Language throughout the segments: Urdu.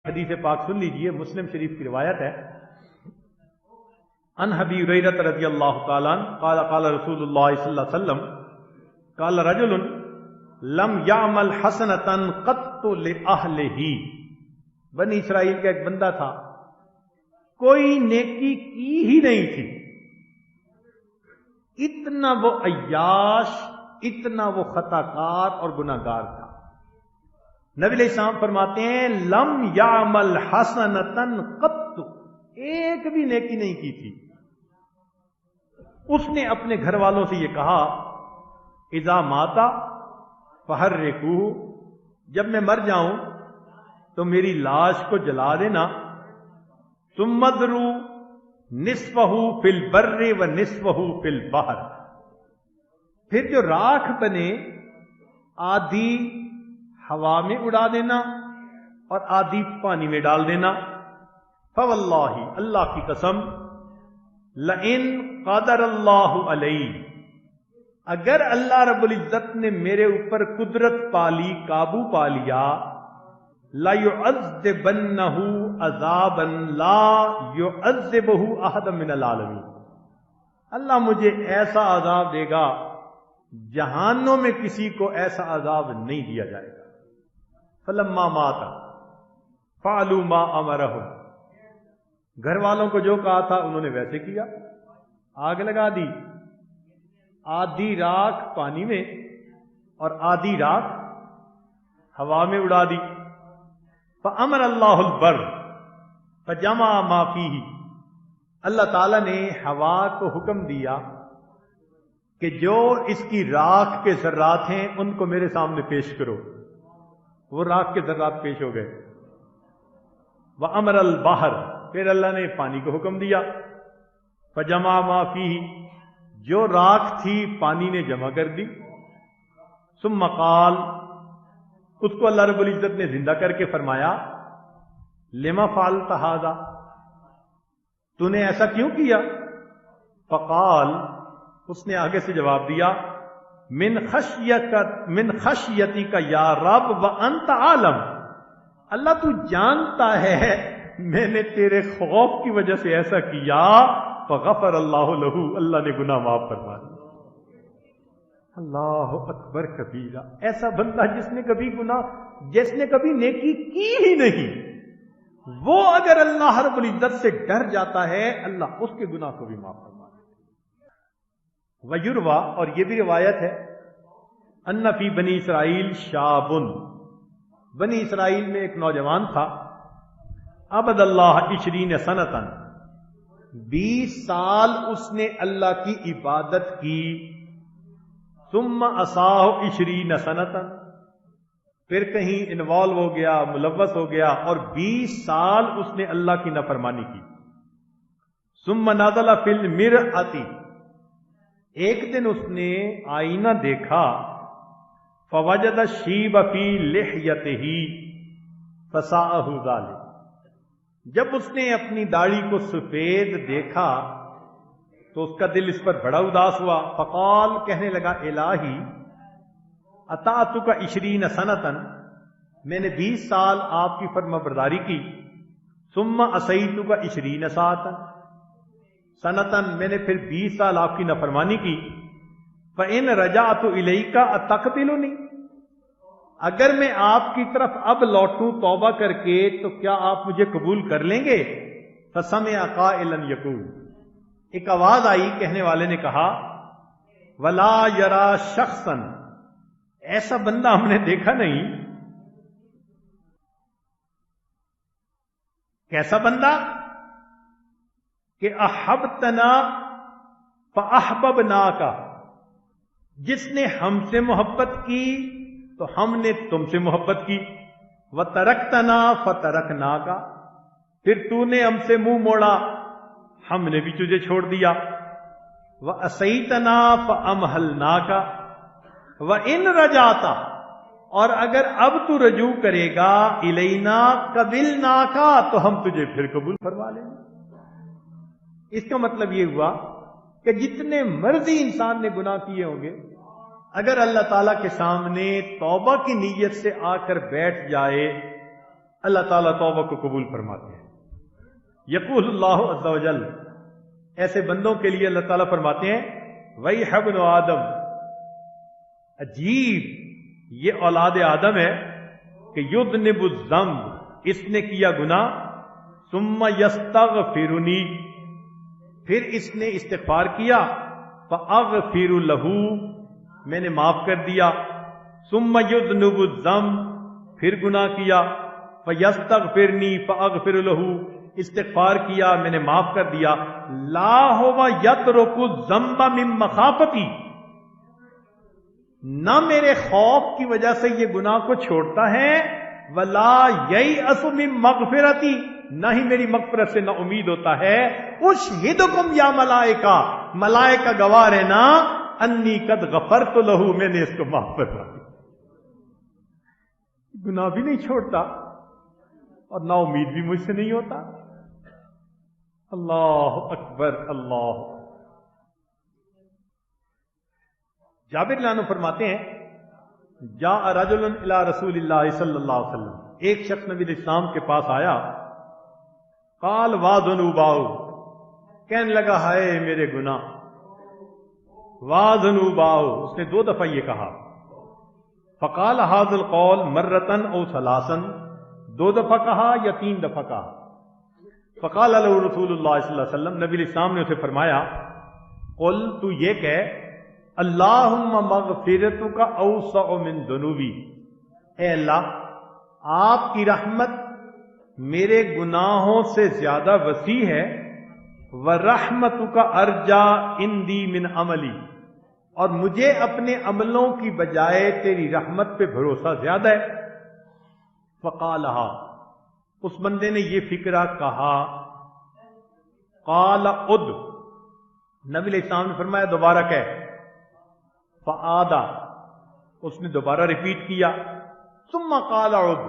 حدیث پاک سن لیجئے، مسلم شریف کی روایت ہے، ان ابی ہریرہ رضی اللہ تعالی عنہ قال قال رسول اللہ صلی اللہ علیہ وسلم قال رجل لم يعمل حسنۃ قط لأہلہ. بنی اسرائیل کا ایک بندہ تھا، کوئی نیکی کی ہی نہیں تھی، اتنا وہ عیاش، اتنا وہ خطا کار اور گناہ گار تھا. نبی علیہ السلام فرماتے ہیں لم یعمل حسنۃ قط، ایک بھی نیکی نہیں کی تھی. اس نے اپنے گھر والوں سے یہ کہا اذا ماتا فحرقوہ، جب میں مر جاؤں تو میری لاش کو جلا دینا. ثم اذروا نصفہ فی البر و نصفہ فی البحر، پھر جو راکھ بنے آدھی ہوا میں اڑا دینا اور آدھی پانی میں ڈال دینا. فواللہ، اللہ کی قسم، لئن قدر اللہ علیہ، اگر اللہ رب العزت نے میرے اوپر قدرت پالی، قابو پا لیا، لَيُعَذِّبَنَّهُ عَذَابًا لَا يُعَذِّبُهُ أَحَدٌ مِّنَ الْعَالَمِينَ، اللہ مجھے ایسا عذاب دے گا جہانوں میں کسی کو ایسا عذاب نہیں دیا جائے گا. فلما مات فعلوا ما امرهم، گھر والوں کو جو کہا تھا انہوں نے ویسے کیا، آگ لگا دی، آدھی راکھ پانی میں اور آدھی راکھ ہوا میں اڑا دی. فامر اللہ البر فجمع ما فیہ، اللہ تعالی نے ہوا کو حکم دیا کہ جو اس کی راکھ کے ذرات ہیں ان کو میرے سامنے پیش کرو. وہ راکھ کے ذرات پیش ہو گئے. وَأَمَرَ الْبَحْرَ، پھر اللہ نے پانی کو حکم دیا. فَجَمَعَ مَا فِيهِ، جو راکھ تھی پانی نے جمع کر دی. ثُمَّ قَالَ، اس کو اللہ رب العزت نے زندہ کر کے فرمایا لِمَ فَعَلْتَ هَذَا، تو نے ایسا کیوں کیا؟ فقال، اس نے آگے سے جواب دیا من خشیتی کا یا رب وانت عالم، اللہ تو جانتا ہے میں نے تیرے خوف کی وجہ سے ایسا کیا. فغفر اللہ لہ، اللہ نے گناہ معاف فرما دیا. اللہ اکبر کبیرہ. ایسا بندہ جس نے کبھی نیکی کی ہی نہیں، وہ اگر اللہ رب العزت سے ڈر جاتا ہے اللہ اس کے گناہ کو بھی معاف فرما دیتا. ویروا، اور یہ بھی روایت ہے، ان فی بنی اسرائیل شاب، بنی اسرائیل میں ایک نوجوان تھا، عبد اللہ 20 سنۃ، 20 سال اس نے اللہ کی عبادت کی. ثم عصاہ 20 سنۃ، پھر کہیں انوالو ہو گیا، ملوث ہو گیا اور 20 سال اس نے اللہ کی نافرمانی کی. ثم نزل فی المرأۃ، ایک دن اس نے آئینہ دیکھا، فوجد الشیب فی لحیتہ فساءہ ذلک، جب اس نے اپنی داڑھی کو سفید دیکھا تو اس کا دل اس پر بڑا اداس ہوا. فقال، کہنے لگا الہی اطاعتک 20 سنۃ، میں نے 20 سال آپ کی فرما برداری کی. ثم عصیتک 20 سنۃ، میں نے پھر 20 سال آپ کی نافرمانی کی. فإن رجعت الیک اتقبلنی، اگر میں آپ کی طرف اب لوٹوں توبہ کر کے تو کیا آپ مجھے قبول کر لیں گے؟ فسمع قائلا یقول، ایک آواز آئی، کہنے والے نے کہا ولا یرا شخصا، ایسا بندہ ہم نے دیکھا نہیں. کیسا بندہ؟ کہ احبتنا فاحببناک، جس نے ہم سے محبت کی تو ہم نے تم سے محبت کی. وترکتنا فترکناک، پھر تو نے ہم سے منہ موڑا ہم نے بھی تجھے چھوڑ دیا. وعصیتنا فامہلناک، وان رجعت، اور اگر اب تو رجوع کرے گا الینا قبلناک، تو ہم تجھے پھر قبول فرما لیں گے. اس کا مطلب یہ ہوا کہ جتنے مرضی انسان نے گناہ کیے ہوں گے، اگر اللہ تعالیٰ کے سامنے توبہ کی نیت سے آ کر بیٹھ جائے اللہ تعالیٰ توبہ کو قبول فرماتے ہیں. یقول اللہ عز و جل، ایسے بندوں کے لیے اللہ تعالیٰ فرماتے ہیں وَيْحَ ابْنُ آدم، عجیب یہ اولاد آدم ہے کہ یذنب الذنب، اس نے کیا گناہ، ثم یستغفرنی، پھر اس نے استغفار کیا، فاغفر لہ، میں نے معاف کر دیا، ثم یذنب الذنب، پھر گناہ کیا، فیستغفرنی فاغفر لہ، استغفار کیا میں نے معاف کر دیا، لا ہوا یترک الذنب من مخافتی، نہ میرے خوف کی وجہ سے یہ گناہ کو چھوڑتا ہے، ولا ییأس من مغفرتی، نہ ہی میری مغفرت سے نہ امید ہوتا ہے. اشہدکم یا ملائکہ، ملائکہ گواہ رہنا، انی قد غفرت لہ، میں نے اس کو معاف فرما دیا. گناہ بھی نہیں چھوڑتا اور نا امید بھی مجھ سے نہیں ہوتا. اللہ اکبر اللہ. جابر رضی اللہ عنہ فرماتے ہیں جاء رجل الی رسول اللہ صلی اللہ علیہ وسلم، ایک شخص نبی الاسلام کے پاس آیا، قال وا ذنوباؤ، کہنے لگا ہائے میرے گناہ، وا ذنوباؤ، اس نے 2 دفعہ یہ کہا. فقال هذا القول مرتن او ثلاثا، 2 دفعہ کہا یا 3 دفعہ کہا. فقال له رسول اللہ صلی اللہ علیہ وسلم، نبی الاسلام نے اسے فرمایا قل، تو یہ کہہ، اللہم مغفرتک اوسع من ذنوبی، اے اللہ آپ کی رحمت میرے گناہوں سے زیادہ وسیع ہے، ورحمتک ارجا عندی من عملی، اور مجھے اپنے عملوں کی بجائے تیری رحمت پہ بھروسہ زیادہ ہے. فقالہا، اس بندے نے یہ فکرہ کہا. قال عد، نبی علیہ السلام نے فرمایا دوبارہ کہہ. فعادا، اس نے دوبارہ ریپیٹ کیا. ثم قال عد،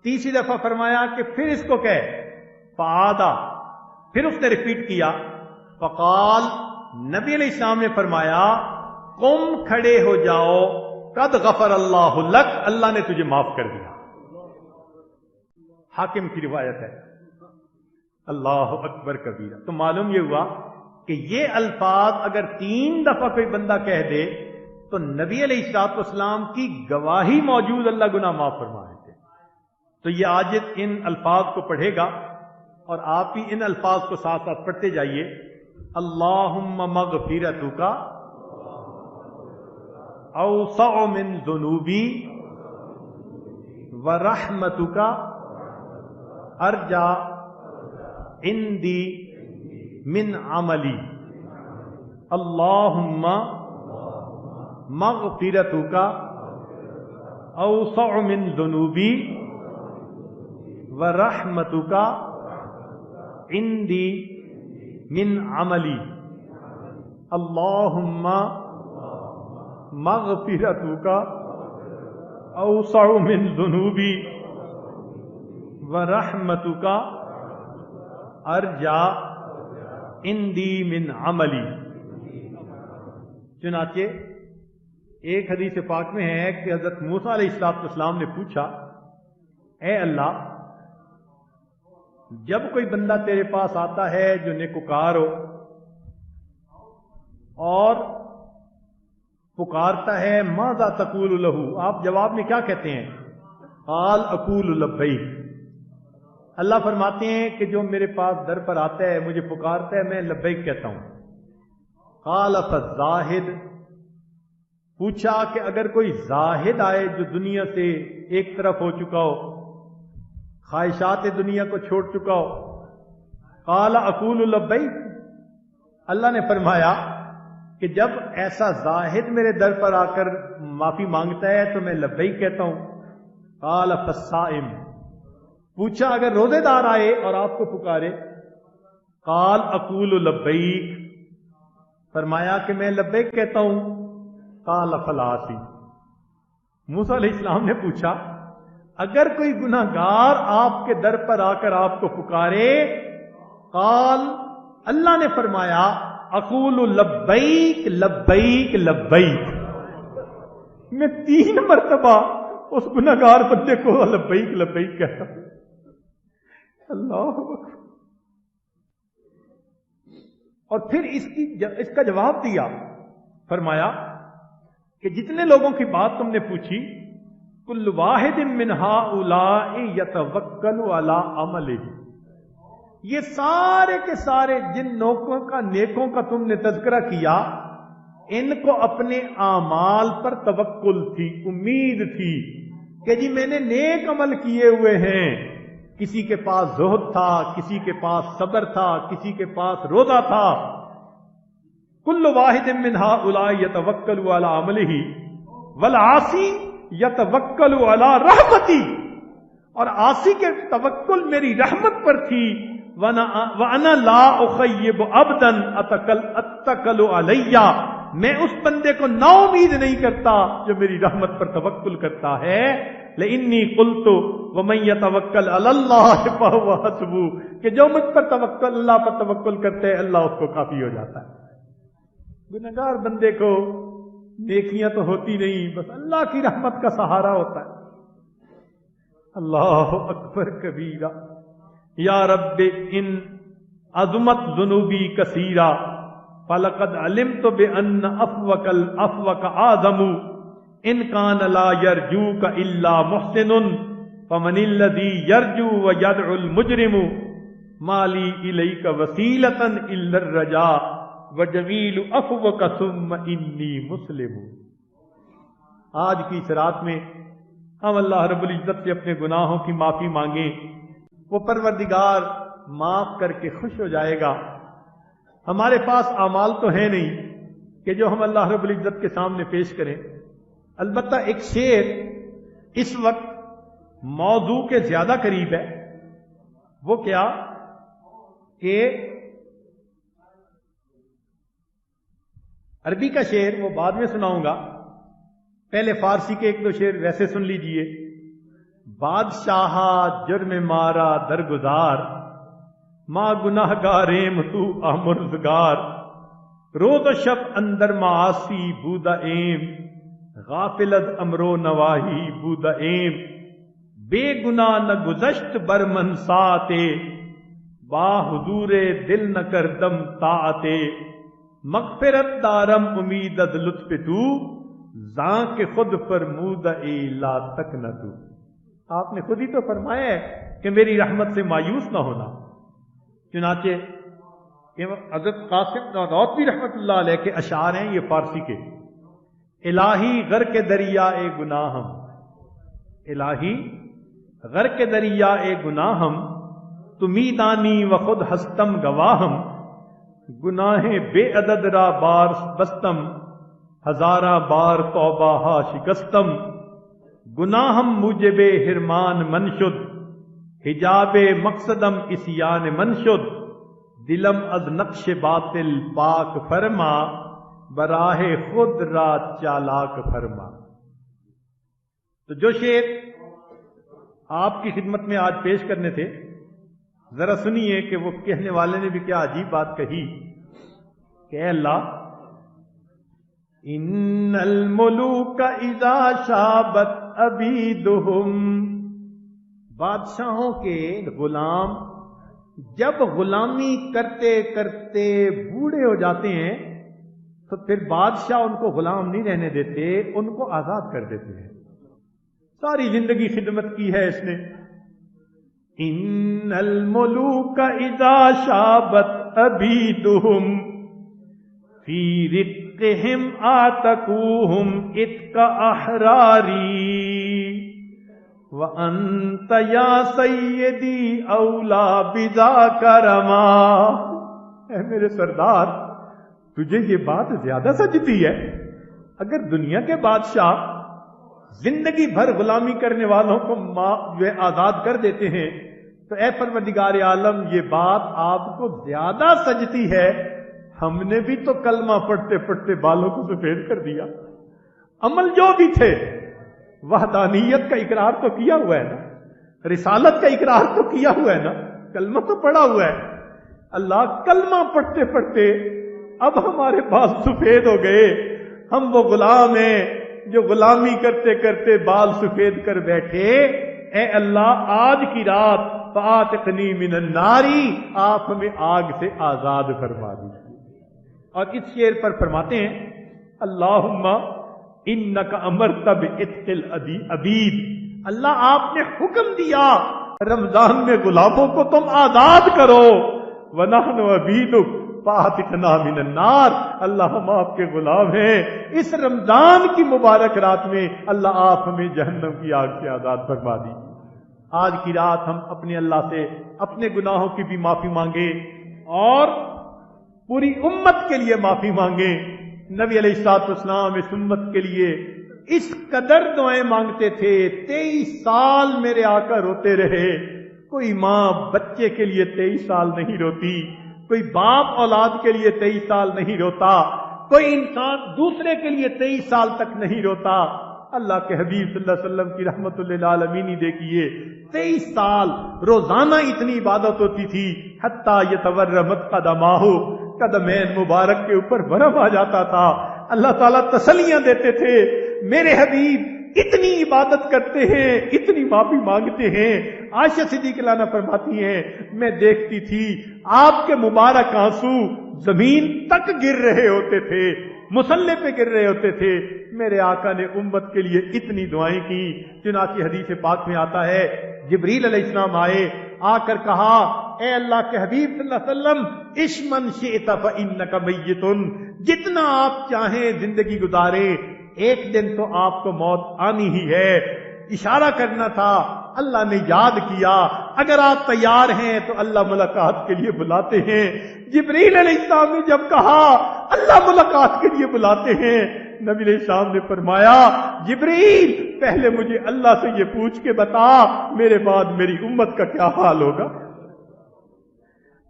تیسری دفعہ فرمایا کہ پھر اس کو کہہ. فعادا، پھر اس نے ریپیٹ کیا. فقال، نبی علیہ السلام نے فرمایا قم، کھڑے ہو جاؤ، قد غفر اللہ لک، اللہ نے تجھے معاف کر دیا. حاکم کی روایت ہے. اللہ اکبر کبیرہ. تو معلوم یہ ہوا کہ یہ الفاظ اگر 3 دفعہ کوئی بندہ کہہ دے تو نبی علیہ الصلوۃ والسلام کی گواہی موجود اللہ گناہ معاف فرما دیتے. تو یہ عاجز ان الفاظ کو پڑھے گا اور آپ بھی ان الفاظ کو ساتھ ساتھ پڑھتے جائیے. اللہم مغفرتک اوسع من ذنوبی ورحمتک ارجا عندی من عملی. اللہم مغفرتک اوسع من ذنوبی ورحمتک عندی من عملی. اللہم مغفرتک اوسع من ذنوبی ورحمتک ارجا عندی من عملی. چنانچہ ایک حدیث پاک میں ہے کہ حضرت موسیٰ علیہ السلام نے پوچھا، اے اللہ، جب کوئی بندہ تیرے پاس آتا ہے جو نیکوکار ہو اور پکارتا ہے ماذا تقول لہ، آپ جواب میں کیا کہتے ہیں؟ قال اقول لبیک. اللہ فرماتے ہیں کہ جو میرے پاس در پر آتا ہے، مجھے پکارتا ہے، میں لبیک کہتا ہوں. قال فالزاہد، پوچھا کہ اگر کوئی زاہد آئے جو دنیا سے ایک طرف ہو چکا ہو، خواہشات دنیا کو چھوڑ چکا ہو. قال اقول لبیک، اللہ نے فرمایا کہ جب ایسا زاہد میرے در پر آ کر معافی مانگتا ہے تو میں لبیک کہتا ہوں. قال فالصائم، پوچھا اگر روزے دار آئے اور آپ کو پکارے. قال اقول لبیک، فرمایا کہ میں لبیک کہتا ہوں. قال فالعاصی، موسیٰ علیہ السلام نے پوچھا اگر کوئی گناہگار آپ کے در پر آ کر آپ کو پکارے. قال، اللہ نے فرمایا اقول لبیک لبیک لبیک، میں 3 مرتبہ اس گناہگار بندے کو لبیک لبیک کہتا. اللہ اکبر. اور پھر اس کا جواب دیا، فرمایا کہ جتنے لوگوں کی بات تم نے پوچھی، کل واحد من ہؤلاء یتوکل علی عملہ، یہ سارے کے سارے جن نیکوں کا تم نے تذکرہ کیا، ان کو اپنے اعمال پر توکل تھی، امید تھی کہ جی میں نے نیک عمل کیے ہوئے ہیں. کسی کے پاس زہد تھا، کسی کے پاس صبر تھا، کسی کے پاس روزہ تھا. کل واحد من ہؤلاء یتوکل علی عملہ والعاصی یتوکل علی رحمتی، اور عاصی کے توکل میری رحمت پر تھی. وَأَنَا لَا أُخَيِّبُ عَبْدًا أَتَّكَلُ عَلَيَّ، میں اس بندے کو نا امید نہیں کرتا جو میری رحمت پر توکل کرتا ہے. لَإِنِّي قُلْتُ وَمَن يَتَوَكَّلْ عَلَى اللَّهِ فَهُوَ حَسْبُهُ، کہ جو مجھ پر توکل، اللہ پر توکل کرتے ہیں، اللہ اس کو کافی ہو جاتا ہے. گنہگار بندے کو نیکیاں تو ہوتی نہیں، بس اللہ کی رحمت کا سہارا ہوتا ہے. اللہ اکبر کبیرہ. یا رب ان عظمت ذنوبی کثیرہ فلقد علمت بان عفوک العفوک اعظم ان کان لا یرجوک الا محسن فمن الذی یرجو ویدعو المجرم ما لی الیک وسیلۃ الا الرجاء وجمیل عفوک ثم انی مسلم. آج کی اس رات میں ہم اللہ رب العزت سے اپنے گناہوں کی معافی مانگیں. وہ پروردگار معاف کر کے خوش ہو جائے گا. ہمارے پاس اعمال تو ہے نہیں کہ جو ہم اللہ رب العزت کے سامنے پیش کریں. البتہ ایک شعر اس وقت موضوع کے زیادہ قریب ہے. وہ کیا کہ عربی کا شعر وہ بعد میں سناؤں گا، پہلے فارسی کے ایک دو شعر ویسے سن لیجئے. بادشاہ جرم مارا درگزار ماں گناہ گاریم تو آمرزگار روز و شب اندر معاصی بودا ایم غافلت امرو نواہی بودا ایم بے گناہ نہ گزشت برمن ساتے با حضور دل نہ کردم طاعتے مغفرت دارم امیدت لطف تو زاں کے خود فرمود اے لا تک نہ تو. آپ نے خود ہی تو فرمایا ہے کہ میری رحمت سے مایوس نہ ہونا. چنانچہ حضرت قاسم نانوتوی رحمت اللہ علیہ کے اشعار ہیں یہ فارسی کے. الہی غرق دریا اے گناہم، الہی غرق دریا اے گناہم تمی دانی و خود ہستم گواہم گناہ بے عدد را بار بستم ہزارہ بار توبہ ہا شکستم گناہم موجب حرمان منشد حجاب مقصدم اسیان منشد دلم از نقش باطل پاک فرما براہ خود را چالاک فرما. تو جو شعر آپ کی خدمت میں آج پیش کرنے تھے، ذرا سنیے کہ وہ کہنے والے نے بھی کیا عجیب بات کہی کہ اے اللہ، ان الملوک اذا شابت عبیدہم، بادشاہوں کے غلام جب غلامی کرتے کرتے بوڑھے ہو جاتے ہیں تو پھر بادشاہ ان کو غلام نہیں رہنے دیتے، ان کو آزاد کر دیتے ہیں. ساری زندگی خدمت کی ہے اس نے. ان الملوک اذا شابت عبیدہم فی رقہم آتکوہم اتق احراری وانت یا سیدی اولا بذاک رما. اے میرے سردار، تجھے یہ بات زیادہ سجتی ہے. اگر دنیا کے بادشاہ زندگی بھر غلامی کرنے والوں کو آزاد کر دیتے ہیں تو اے پروردگار عالم، یہ بات آپ کو زیادہ سجتی ہے. ہم نے بھی تو کلمہ پڑھتے پڑھتے بالوں کو سفید کر دیا. عمل جو بھی تھے، وحدانیت کا اقرار تو کیا ہوا ہے نا، رسالت کا اقرار تو کیا ہوا ہے نا، کلمہ تو پڑھا ہوا ہے. اللہ، کلمہ پڑھتے پڑھتے اب ہمارے بال سفید ہو گئے. ہم وہ غلام ہیں جو غلامی کرتے کرتے بال سفید کر بیٹھے، اے اللہ آج کی رات فاتقنی من الناری، آپ ہمیں آگ سے آزاد فرما دیجیے۔ اور اس شعر پر فرماتے ہیں اللہم انک امرت بعتق العبید، اللہ آپ نے حکم دیا رمضان میں غلاموں کو تم آزاد کرو، ونحن عبیدک فاتقنا من النار، اللہ ہم آپ کے غلام ہیں، اس رمضان کی مبارک رات میں اللہ آپ ہمیں جہنم کی آگ سے آزاد فرما دیجیے۔ آج کی رات ہم اپنے اللہ سے اپنے گناہوں کی بھی معافی مانگے اور پوری امت کے لیے معافی مانگے۔ نبی علیہ الصلوۃ والسلام اس امت کے لیے اس قدر دعائیں مانگتے تھے، 23 سال میرے آقا روتے رہے۔ کوئی ماں بچے کے لیے 23 سال نہیں روتی، کوئی باپ اولاد کے لیے 23 سال نہیں روتا، کوئی انسان دوسرے کے لیے 23 سال تک نہیں روتا۔ اللہ کے حبیب صلی اللہ علیہ وسلم کی رحمت للعالمین دیکھیے، 23 سال روزانہ اتنی عبادت ہوتی تھی، حتیٰ یتورمت قدماہ، قدمین مبارک کے اوپر ورم آ جاتا تھا۔ اللہ تعالیٰ تسلیاں دیتے تھے، میرے حبیب اتنی عبادت کرتے ہیں، اتنی معافی مانگتے ہیں۔ عائشہ صدیقہ عنہا فرماتی ہیں میں دیکھتی تھی آپ کے مبارک آنسو زمین تک گر رہے ہوتے تھے، مصلے پہ گر رہے ہوتے تھے۔ میرے آقا نے امت کے لیے اتنی دعائیں کی، چنانچہ حدیث پاک میں آتا ہے جبریل علیہ السلام آئے، آ کر کہا اے اللہ کے حبیب صلی اللہ علیہ وسلم عش من شئت فإنک میت، جتنا آپ چاہیں زندگی گزاریں، ایک دن تو آپ کو موت آنی ہی ہے۔ اشارہ کرنا تھا، اللہ نے یاد کیا اگر آپ تیار ہیں تو اللہ ملاقات کے لیے بلاتے ہیں۔ جبریل علیہ السلام نے جب کہا اللہ ملاقات کے لیے بلاتے ہیں، نبی علیہ السلام نے فرمایا جبریل پہلے مجھے اللہ سے یہ پوچھ کے بتا میرے بعد میری امت کا کیا حال ہوگا۔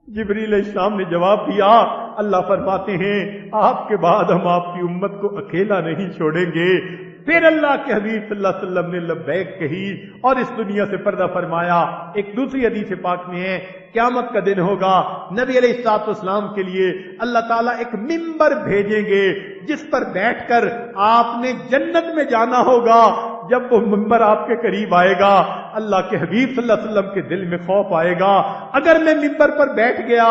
جبریل علیہ السلام نے جواب دیا، اللہ فرماتے ہیں آپ کے بعد ہم آپ کی امت کو اکیلا نہیں چھوڑیں گے۔ پھر اللہ کے حبیب صلی اللہ علیہ وسلم نے لبیک کہی اور اس دنیا سے پردہ فرمایا۔ ایک دوسری حدیث پاک میں ہے قیامت کا دن ہوگا، نبی علیہ الصلوۃ والسلام کے لیے اللہ تعالیٰ ایک ممبر بھیجیں گے جس پر بیٹھ کر آپ نے جنت میں جانا ہوگا۔ جب وہ ممبر آپ کے قریب آئے گا، اللہ کے حبیب صلی اللہ علیہ وسلم کے دل میں خوف آئے گا، اگر میں ممبر پر بیٹھ گیا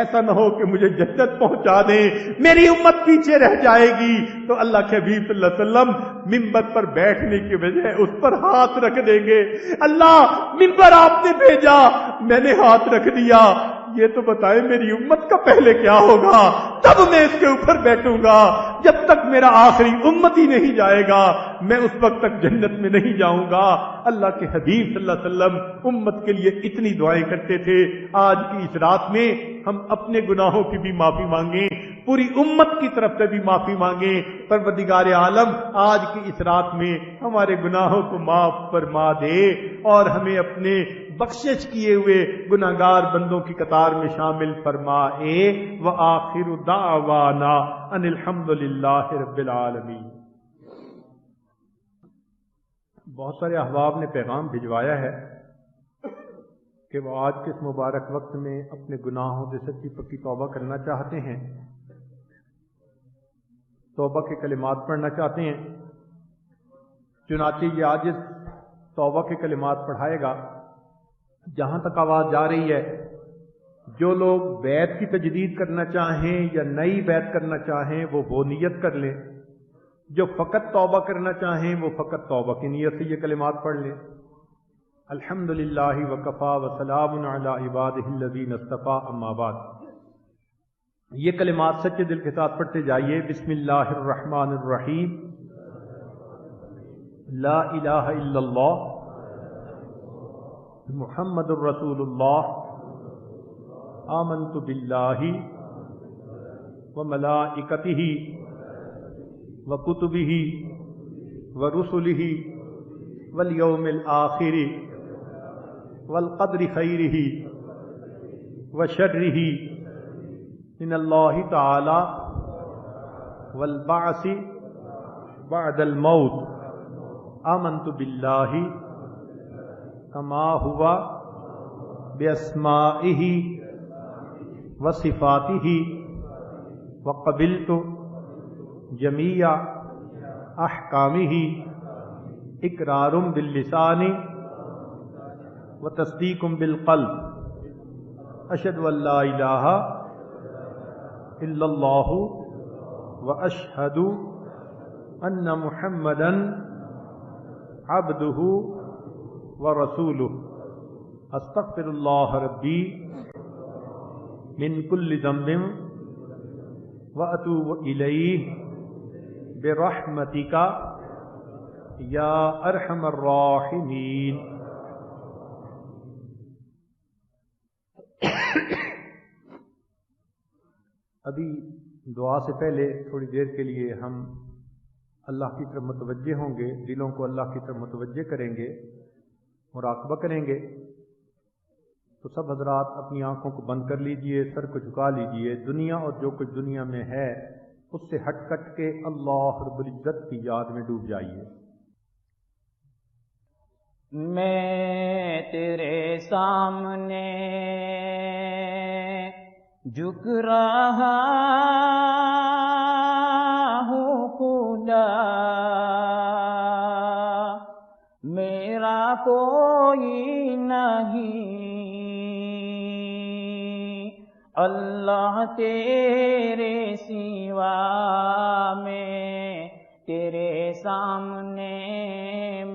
ایسا نہ ہو کہ مجھے جنت پہنچا دیں، میری امت پیچھے رہ جائے گی۔ تو اللہ کے حبیب صلی اللہ علیہ وسلم ممبر پر بیٹھنے کی بجائے اس پر ہاتھ رکھ دیں گے، اللہ ممبر آپ نے بھیجا میں نے ہاتھ رکھ دیا، یہ تو بتائیں میری امت کا پہلے کیا ہوگا، تب میں اس کے اوپر بیٹھوں گا۔ جب تک میرا آخری امت ہی نہیں جائے گا میں اس وقت تک جنت میں نہیں جاؤں گا۔ اللہ کے حبیب صلی اللہ علیہ وسلم امت کے لیے اتنی دعائیں کرتے تھے۔ آج کی اس رات میں ہم اپنے گناہوں کی بھی معافی مانگیں، پوری امت کی طرف سے بھی معافی مانگیں۔ پروردگار عالم آج کی اس رات میں ہمارے گناہوں کو معاف فرما دے اور ہمیں اپنے بخشش کیے ہوئے گناہگار بندوں کی قطار میں شامل فرمائے۔ وآخر دعوانا ان الحمد للہ رب العالمین۔ بہت سارے احباب نے پیغام بھجوایا ہے کہ وہ آج کے اس مبارک وقت میں اپنے گناہوں سے سچی پکی توبہ کرنا چاہتے ہیں، توبہ کے کلمات پڑھنا چاہتے ہیں۔ چنانچہ یہ عاجز توبہ کے کلمات پڑھائے گا۔ جہاں تک آواز جا رہی ہے، جو لوگ بیعت کی تجدید کرنا چاہیں یا نئی بیعت کرنا چاہیں وہ نیت کر لیں، جو فقط توبہ کرنا چاہیں وہ فقط توبہ کی نیت سے یہ کلمات پڑھ لیں۔ الحمدللہ وکفا وسلام علی عبادہ الذین اصطفیٰ، اما بعد۔ یہ کلمات سچے دل کے ساتھ پڑھتے جائیے۔ بسم اللہ الرحمن الرحیم، لا الہ الا اللہ محمد الرسول اللہ، آمنت باللہ وملائکتہ وکتبہ ورسلہ والیوم الآخر والقدر خیرہ وشرہ من اللہ تعالی والبعث بعد الموت، آمنت باللہ کما ہوا باسمائہ وصفاتہ وقبلت جمیع احکامہ اقرار باللسان وتصدیق بالقلب اشہد ان لا الہ الا اللہ واشہد ان محمدا عبدہ ورسولہ استغفر اللہ ربی من کل ذنب واتوب الیہ برحمتک یا ارحم الراحمین۔ ابھی دعا سے پہلے تھوڑی دیر کے لیے ہم اللہ کی طرف متوجہ ہوں گے، دلوں کو اللہ کی طرف متوجہ کریں گے، مراقبہ کریں گے۔ تو سب حضرات اپنی آنکھوں کو بند کر لیجئے، سر کو جھکا لیجئے، دنیا اور جو کچھ دنیا میں ہے اس سے ہٹ کٹ کے اللہ رب العزت کی یاد میں ڈوب جائیے۔ میں تیرے سامنے جھک رہا ہوں خدا، میرا کوئی نہیں، اللہ تیرے سوا میں تیرے سامنے،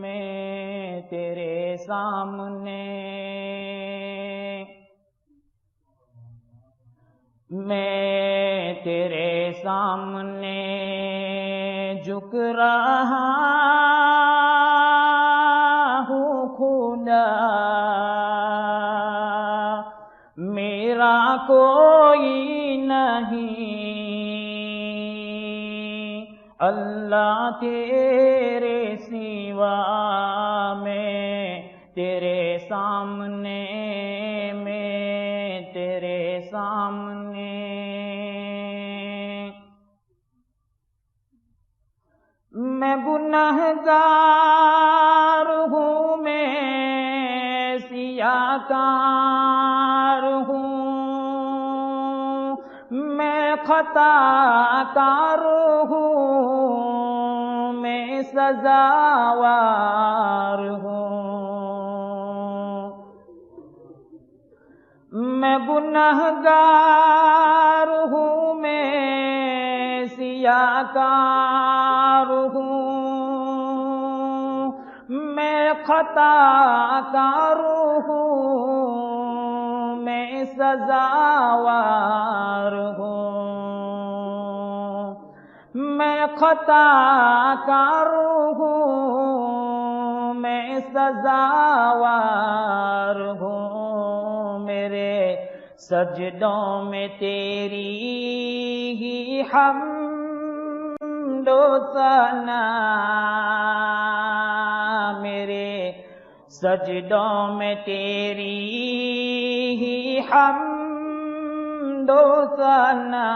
میں تیرے سامنے، میں تیرے سامنے جھک رہا ہوں خدا، میرا کوئی نہیں، اللہ تیرے سوا میں تیرے سامنے، میں تیرے سامنے، میں گنہگار ہوں، میں سیاہ کار ہوں، میں خطا کار ہوں، میں سزاوار ہوں، میں گنہگار ہوں، میں سیاہ کار ہوں، میں خطا کار ہوں، میں سزاوار ہوں، میں خطا کار ہوں، میں سزاوار ہوں، میرے سجدوں میں تیری ہی حمد و ثنا، میرے سجدوں میں تیری ہی حمد و ثنا،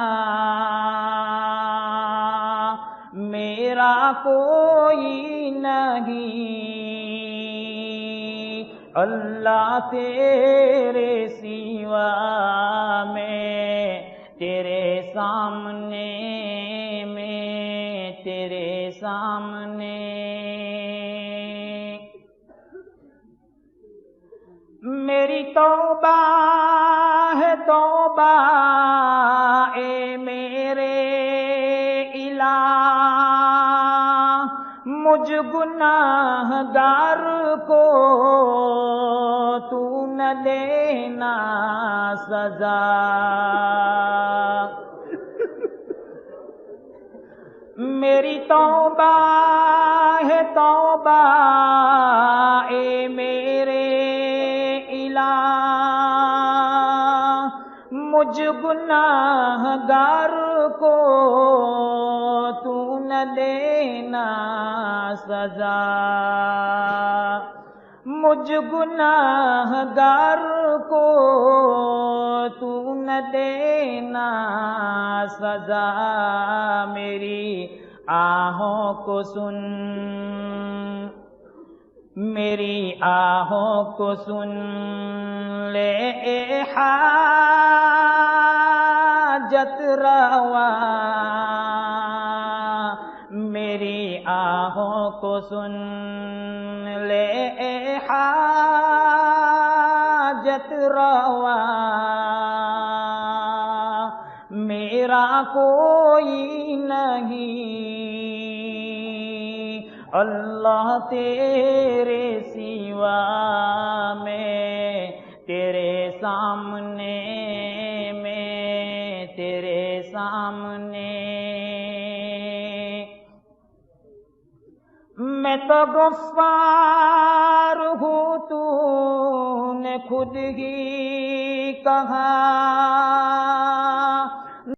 میرا کوئی نہیں، اللہ تیرے سوا میں تیرے سامنے، میں تیرے سامنے، میری توبہ ہے توبہ اے میرے الہ، مجھ گناہ گار کو تو نہ دینا سزا، میری توبہ ہے توبہ اے میرے الہ، مجھ گناہ گار کو تو نہ دینا سزا، مجھ گناہ گار کو تو نہ دینا سزا، میری آہوں کو سن، میری آہوں کو سن لے اے حاجت روا، میری آہوں کو سن لے اے حاجت روا، میرا کوئی نہیں اللہ تیرے سوا، میں تیرے سامنے، میں تیرے سامنے، میں تو غفار ہوں، تو نے خود ہی کہا،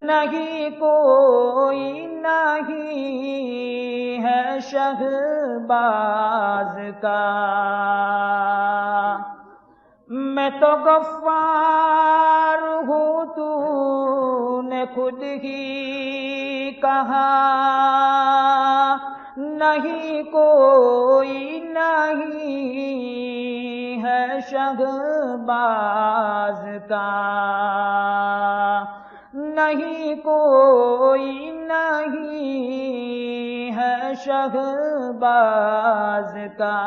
نہیں کوئی نہیں ہے شہباز کا، میں تو غفار ہوں، تو نے خود ہی کہا، نہیں کوئی نہیں ہے شہباز کا، نہیں کوئی نہیں ہے شہباز کا،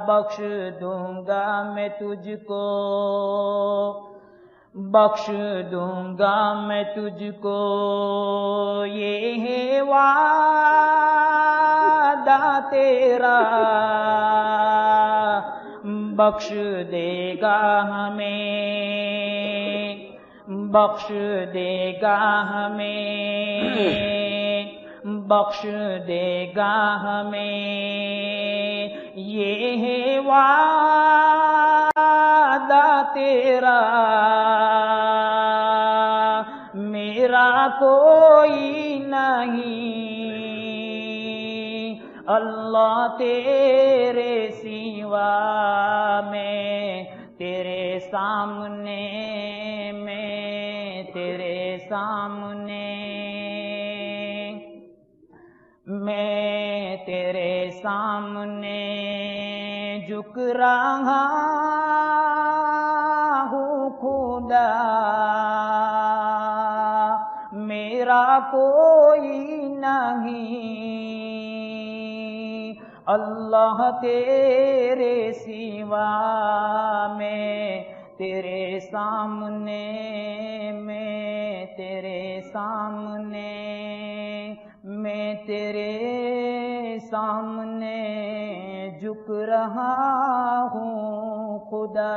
بخش دوں گا میں تجھ کو، بخش دوں گا میں تجھ کو، یہ ہے وعدہ تیرا، بخش دے گا ہمیں، بخش دے گا ہمیں، بخش دے گا ہمیں، یہ ہے وعدہ تیرا، میرا کوئی نہیں اللہ تیرے سوا، میں تیرے سامنے، میں تیرے سامنے، میں تیرے سامنے جھک رہا ہوں خدا، میرا کوئی نہیں اللہ تیرے سوا، میں تیرے سامنے، میں تیرے سامنے، میں تیرے سامنے جھک رہا ہوں خدا۔